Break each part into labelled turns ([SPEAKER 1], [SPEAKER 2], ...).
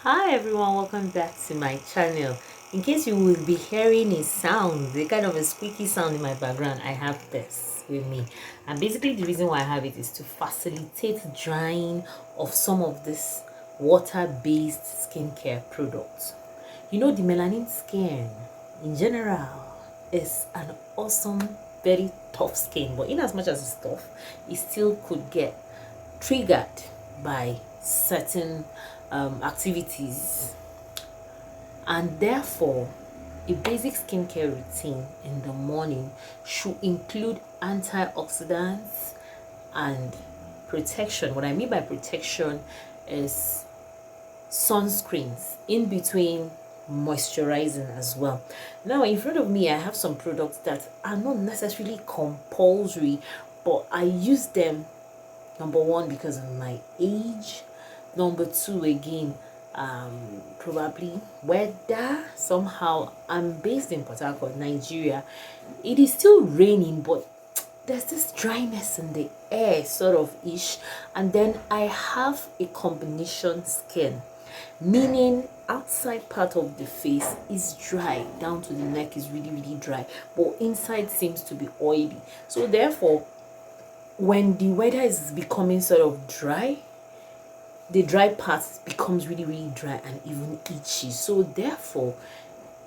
[SPEAKER 1] Hi everyone, welcome back to my channel. In case you will be hearing a sound, the kind of a squeaky sound in my background, I have this with me. And basically the reason why I have it is to facilitate drying of some of this water-based skincare products. You know, the melanin skin in general is an awesome, very tough skin, but in as much as it's tough, it still could get triggered by certain activities, and therefore a basic skincare routine in the morning should include antioxidants and protection. What I mean by protection is sunscreens in between, moisturizing as well. Now in front of me I have some products that are not necessarily compulsory, but I use them, number one, because of my age, number two, again, probably weather. Somehow I'm based in Port Harcourt, Nigeria. It is still raining, but there's this dryness in the air, sort of ish. And then I have a combination skin, meaning outside part of the face is dry, down to the neck is really dry, but inside seems to be oily. So therefore, when the weather is becoming sort of dry, the dry part becomes really dry and even itchy. So therefore,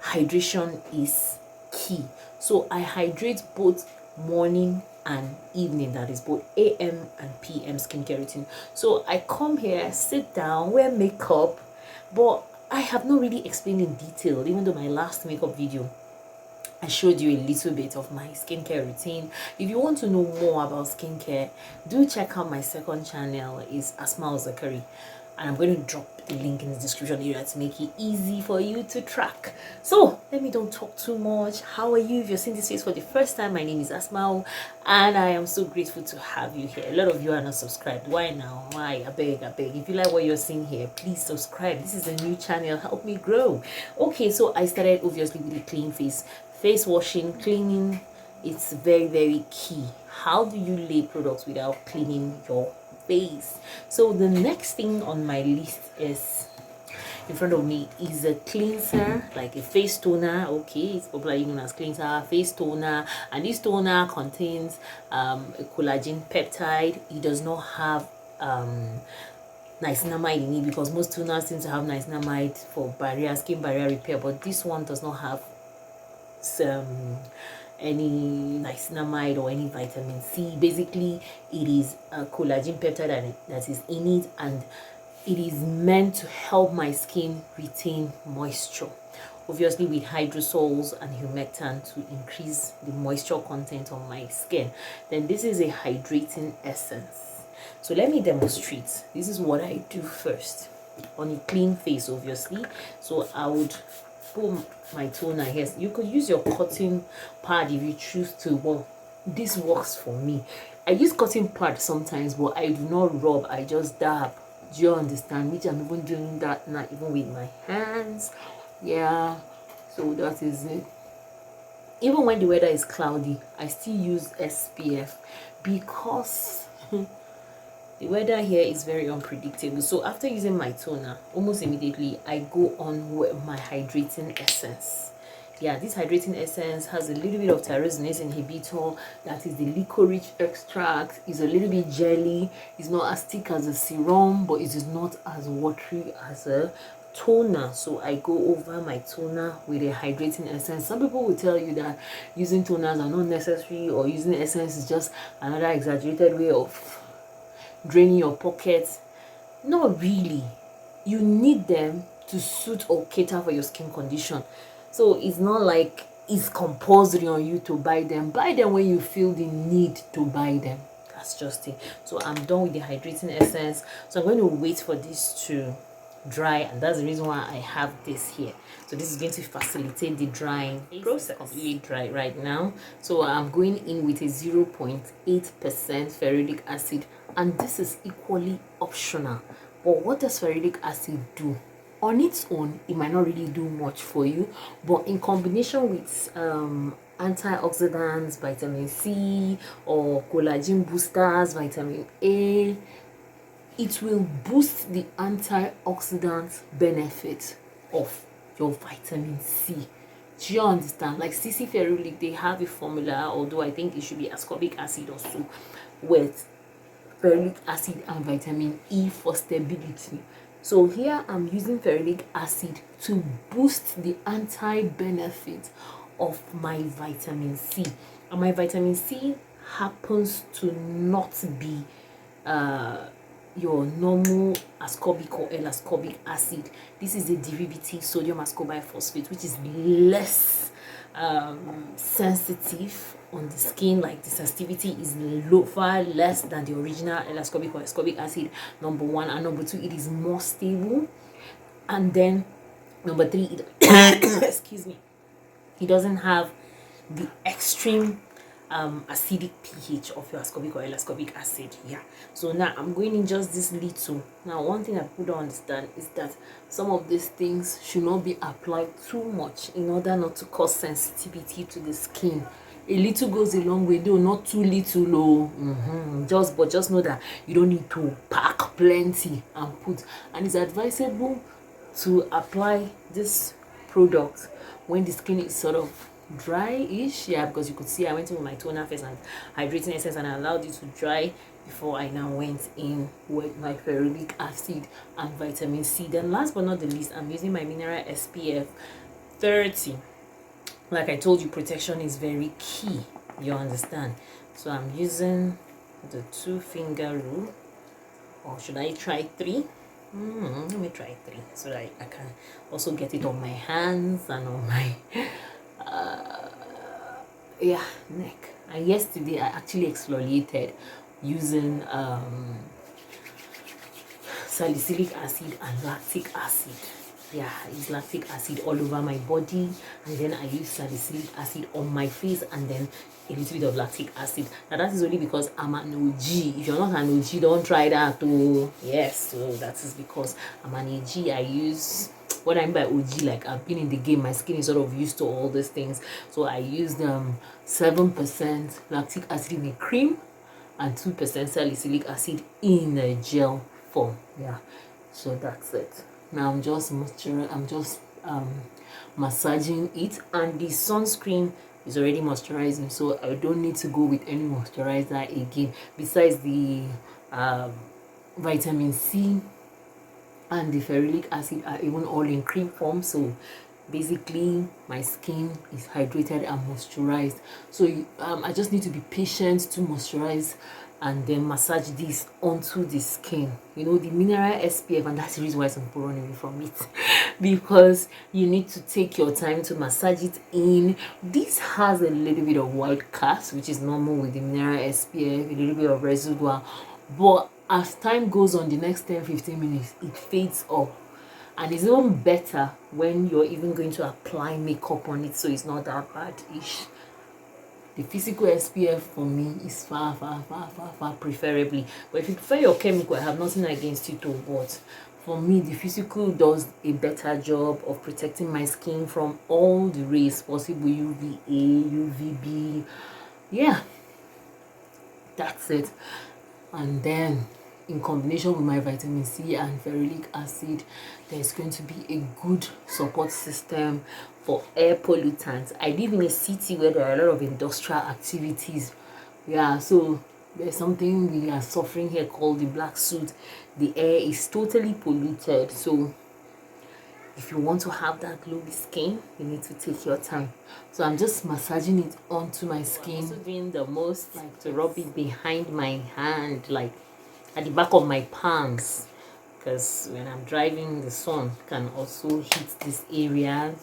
[SPEAKER 1] hydration is key. So I hydrate both morning and evening, that is both AM and PM skincare routine. So I come here, sit down, wear makeup, but I have not really explained in detail, even though my last makeup video I showed you a little bit of my skincare routine. If you want to know more about skincare, do check out my second channel, is Asma'u, and I'm going to drop the link in the description area to make it easy for you to track. So let me don't talk too much. How are you? If you're seeing this face for the first time, my name is Asma'u and I am so grateful to have you here. A lot of you are not subscribed. Why now? Why? I beg. If you like what you're seeing here, please subscribe. This is a new channel, help me grow. Okay, so I started obviously with a clean face washing, cleaning. It's very key. How do you lay products without cleaning your face? So the next thing on my list is, in front of me, is a cleanser, like a face toner. Okay, it's popularly known as cleanser, face toner, and this toner contains a collagen peptide. It does not have niacinamide in it, because most toners seem to have niacinamide for skin barrier repair, but this one does not have any niacinamide or any vitamin C. Basically, it is a collagen peptide that is in it, and it is meant to help my skin retain moisture, obviously with hydrosols and humectant to increase the moisture content on my skin. Then this is a hydrating essence. So let me demonstrate. This is what I do first on a clean face, obviously. So I would put my toner here. You could use your cotton pad if you choose to, but this works for me. I use cotton pad sometimes, but I do not rub, I just dab. Do you understand? Which I'm even doing that now, even with my hands. Yeah, so that is it. Even when the weather is cloudy, I still use SPF, because the weather here is very unpredictable. So after using my toner, almost immediately I go on with my hydrating essence. Yeah, this hydrating essence has a little bit of tyrosinase inhibitor, that is the licorice extract. Is a little bit jelly. It's not as thick as a serum, but it is not as watery as a toner. So I go over my toner with a hydrating essence. Some people will tell you that using toners are not necessary, or using essence is just another exaggerated way of draining your pockets. Not really. You need them to suit or cater for your skin condition. So it's not like it's compulsory on you to buy them. Buy them when you feel the need to buy them. That's just it. So I'm done with the hydrating essence. So I'm going to wait for this to dry, and that's the reason why I have this here. So this is going to facilitate the drying process. It's completely dry right now. So I'm going in with a 0.8% ferulic acid, and this is equally optional. But what does ferulic acid do? On its own, it might not really do much for you, but in combination with antioxidants, vitamin C, or collagen boosters, vitamin A, it will boost the antioxidant benefit of your vitamin C. Do you understand? Like CC Ferulic, they have a formula, although I think it should be ascorbic acid also, with ferulic acid and vitamin E for stability. So here I'm using ferulic acid to boost the anti-benefit of my vitamin C. And my vitamin C happens to not be your normal ascorbic or L-ascorbic acid. This is a derivative sodium ascorbate phosphate, which is less sensitive on the skin. Like the sensitivity is far less than the original L-ascorbic or ascorbic acid, number one. And number two, it is more stable. And then number three, excuse me, it doesn't have the extreme acidic pH of your ascorbic or L-ascorbic acid. Yeah, so now I'm going in just this little. Now one thing that people don't understand is that some of these things should not be applied too much in order not to cause sensitivity to the skin. A little goes a long way, though not too little. But just know that you don't need to pack plenty and put. And it's advisable to apply this product when the skin is sort of dry-ish. Yeah, because you could see I went in with my toner first and hydrating essence, and I allowed it to dry before I now went in with my ferulic acid and vitamin C. Then last but not the least, I'm using my mineral SPF 30. Like I told you, protection is very key, you understand. So I'm using the 2-finger rule, or should I try 3? Let me try 3 so that I can also get it on my hands and on my neck. And yesterday I actually exfoliated using salicylic acid and lactic acid. Yeah, I use lactic acid all over my body, and then I use salicylic acid on my face, and then a little bit of lactic acid. Now that is only because I'm an OG. If you're not an OG, don't try that too. Yes, so that is because I'm an OG. I use, what I mean by OG, like I've been in the game, my skin is sort of used to all these things. So I used 7% lactic acid in a cream and 2% salicylic acid in a gel form. Yeah, so that's it. Now I'm just massaging it, and the sunscreen is already moisturizing, so I don't need to go with any moisturizer again. Besides, the vitamin C and the ferulic acid are even all in cream form, so basically my skin is hydrated and moisturized. So I just need to be patient to moisturize and then massage this onto the skin. You know, the mineral SPF, and that's the reason why some people run away from it because you need to take your time to massage it in. This has a little bit of white cast, which is normal with the mineral SPF, a little bit of residual, but as time goes on, the next 10-15 minutes it fades off. And it's even better when you're even going to apply makeup on it, so it's not that bad-ish. The physical SPF for me is far preferably. But if you prefer your chemical, I have nothing against it too. But for me, the physical does a better job of protecting my skin from all the rays possible, UVA, UVB. Yeah, that's it. And then in combination with my vitamin C and ferulic acid, there's going to be a good support system for air pollutants. I live in a city where there are a lot of industrial activities. Yeah, so there's something we are suffering here called the black soot. The air is totally polluted, so if you want to have that glowy skin, you need to take your time. So I'm just massaging it onto my skin. I'm also doing the most, like to rub it behind my hand, like at the back of my palms, because when I'm driving, the sun can also hit this area.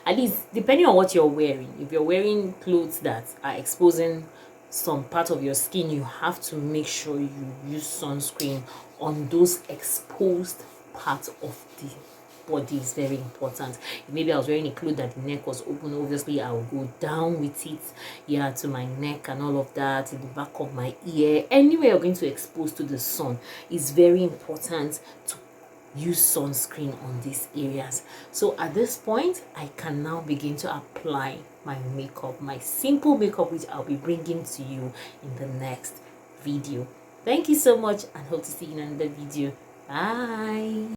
[SPEAKER 1] At least depending on what you're wearing. If you're wearing clothes that are exposing some part of your skin, you have to make sure you use sunscreen on those exposed parts of the body. Is very important. If maybe I was wearing a cloth that the neck was open, obviously I will go down with it, yeah, to my neck and all of that, in the back of my ear, anywhere you're going to expose to the sun. It's very important to use sunscreen on these areas. So at this point, I can now begin to apply my makeup, my simple makeup, which I'll be bringing to you in the next video. Thank you so much and hope to see you in another video. Bye.